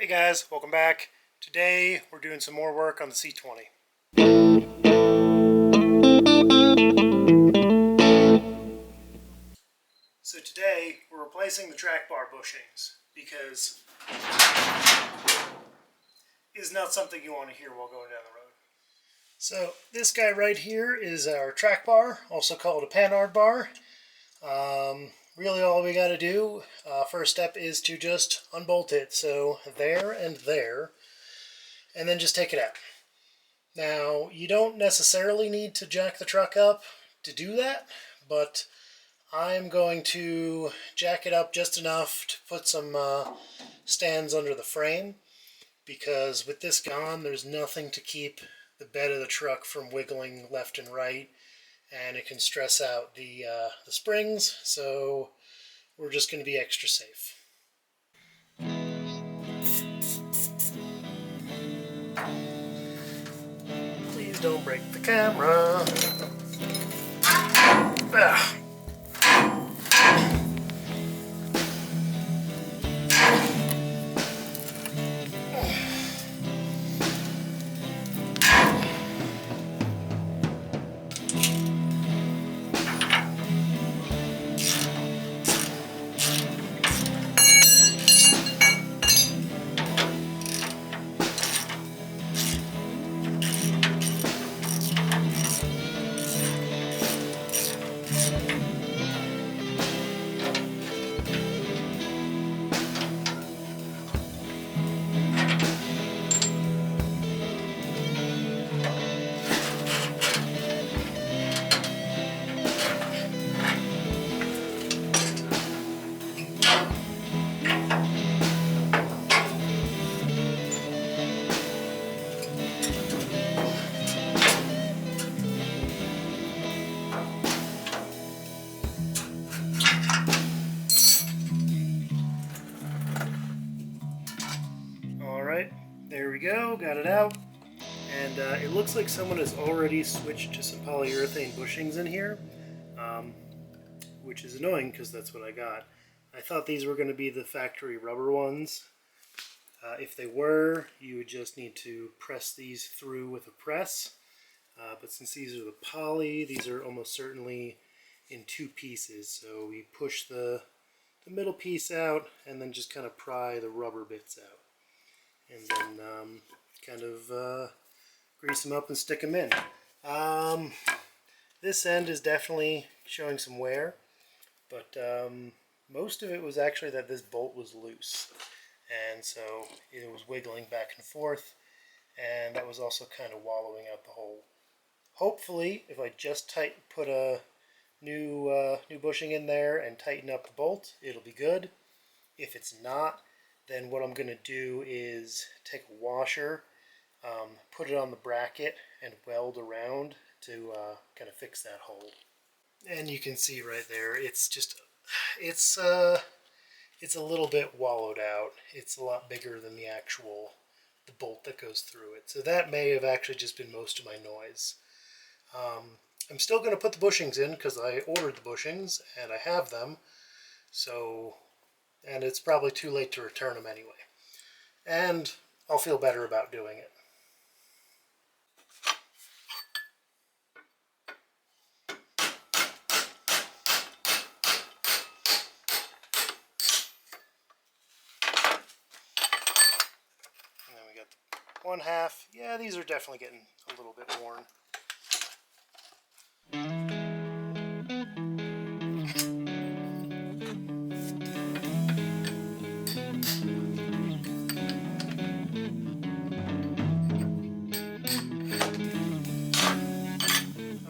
Hey guys, welcome back. Today we're doing some more work on the C20. So today we're replacing the track bar bushings because it's not something you want to hear while going down the road. So this guy right here is our track bar, also called a Panhard bar. Really all we got to do, first step is to just unbolt it. So there and there, and then just take it out. Now, you don't necessarily need to jack the truck up to do that, but I'm going to jack it up just enough to put some stands under the frame, because with this gone, there's nothing to keep the bed of the truck from wiggling left and right, and it can stress out the springs, so we're just going to be extra safe. Please don't break the camera. Ah. Alright, there we go, got it out. And it looks like someone has already switched to some polyurethane bushings in here, which is annoying because that's what I got. I thought these were going to be the factory rubber ones. If they were, you would just need to press these through with a press. But since these are the poly, these are almost certainly in two pieces. So we push the middle piece out and then just kind of pry the rubber bits out. And then kind of grease them up and stick them in. This end is definitely showing some wear, but most of it was actually that this bolt was loose, and so it was wiggling back and forth, and that was also kind of wallowing out the hole. Hopefully, if I just put a new bushing in there and tighten up the bolt, it'll be good. If it's not, then what I'm going to do is take a washer, put it on the bracket, and weld around to kind of fix that hole. And you can see right there, it's a little bit wallowed out. It's a lot bigger than the bolt that goes through it. So that may have actually just been most of my noise. I'm still going to put the bushings in because I ordered the bushings and I have them. And it's probably too late to return them anyway. And I'll feel better about doing it. And then we got the one half. Yeah, these are definitely getting a little bit worn.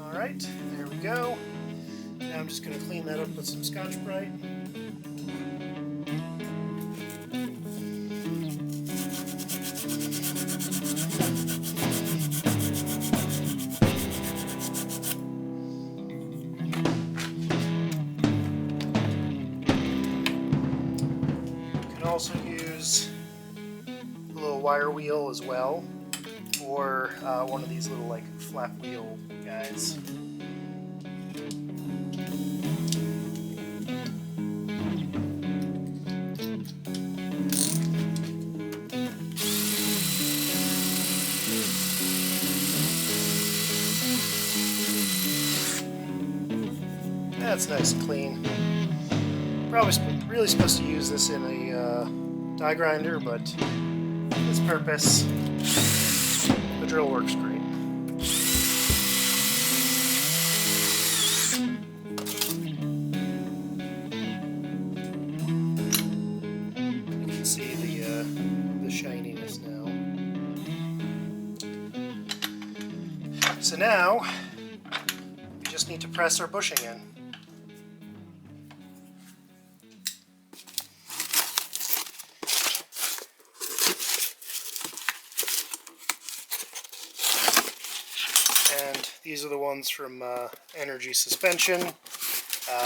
Alright, there we go. Now I'm just going to clean that up with some Scotch-Brite. You can also use a little wire wheel as well, or one of these little like flap wheel guys. That's nice and clean. Probably really supposed to use this in a die grinder, but for this purpose, the drill works great. You can see the shininess now. So now, we just need to press our bushing in. And these are the ones from Energy Suspension,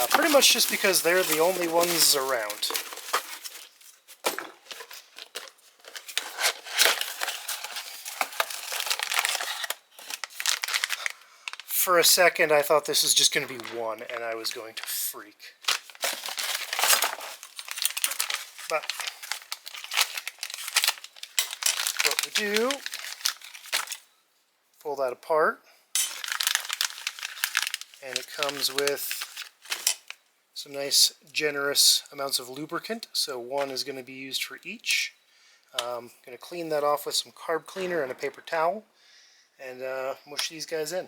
pretty much just because they're the only ones around. For a second I thought this was just going to be one and I was going to freak. But what we do, pull that apart, and it comes with some nice generous amounts of lubricant, so one is going to be used for each. I'm going to clean that off with some carb cleaner and a paper towel and mush these guys in.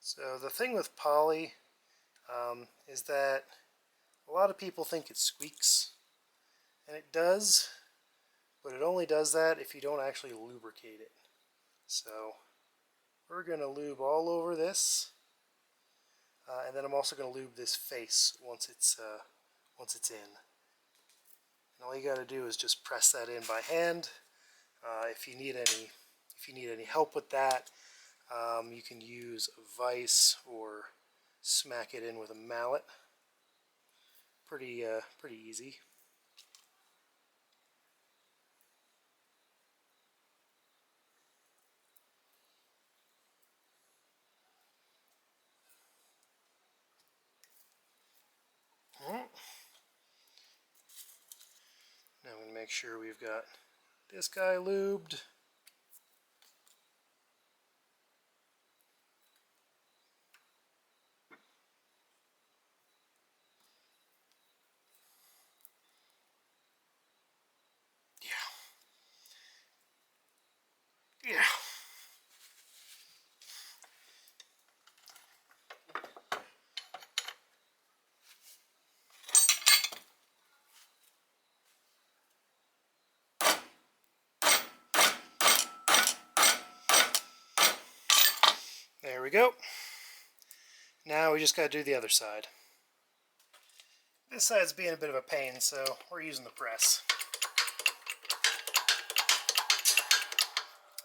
So the thing with poly is that a lot of people think it squeaks, and it does, but it only does that if you don't actually lubricate it. So we're going to lube all over this, and then I'm also going to lube this face once it's in. And all you got to do is just press that in by hand. If you need any help with that, you can use a vise or smack it in with a mallet. Pretty easy. Now I'm going to make sure we've got this guy lubed. Yeah. There we go. Now we just got to do the other side. This side's being a bit of a pain, so we're using the press.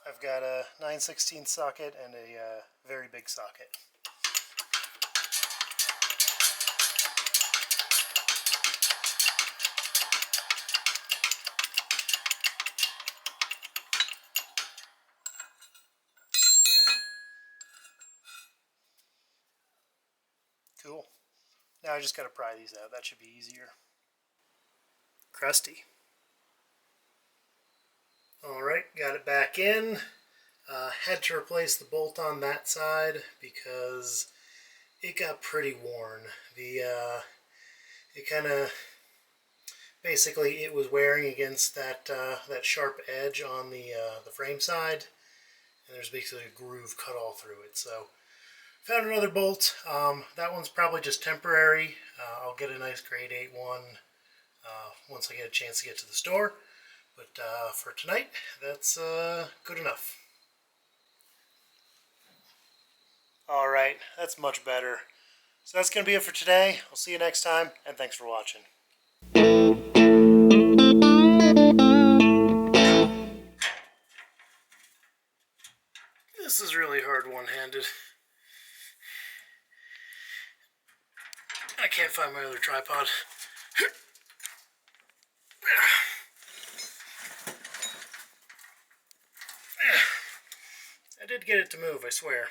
I've got a 9/16 socket and a very big socket. Cool. Now I just got to pry these out. That should be easier. Crusty. Alright, got it back in. Had to replace the bolt on that side because it got pretty worn. It kind of, basically it was wearing against that sharp edge on the frame side, and there's basically a groove cut all through it. So found another bolt. That one's probably just temporary. I'll get a nice grade 8 one once I get a chance to get to the store. But for tonight, that's good enough. Alright, that's much better. So that's going to be it for today. I'll see you next time, and thanks for watching. This is really hard one-handed. I can't find my other tripod. did get it to move, I swear.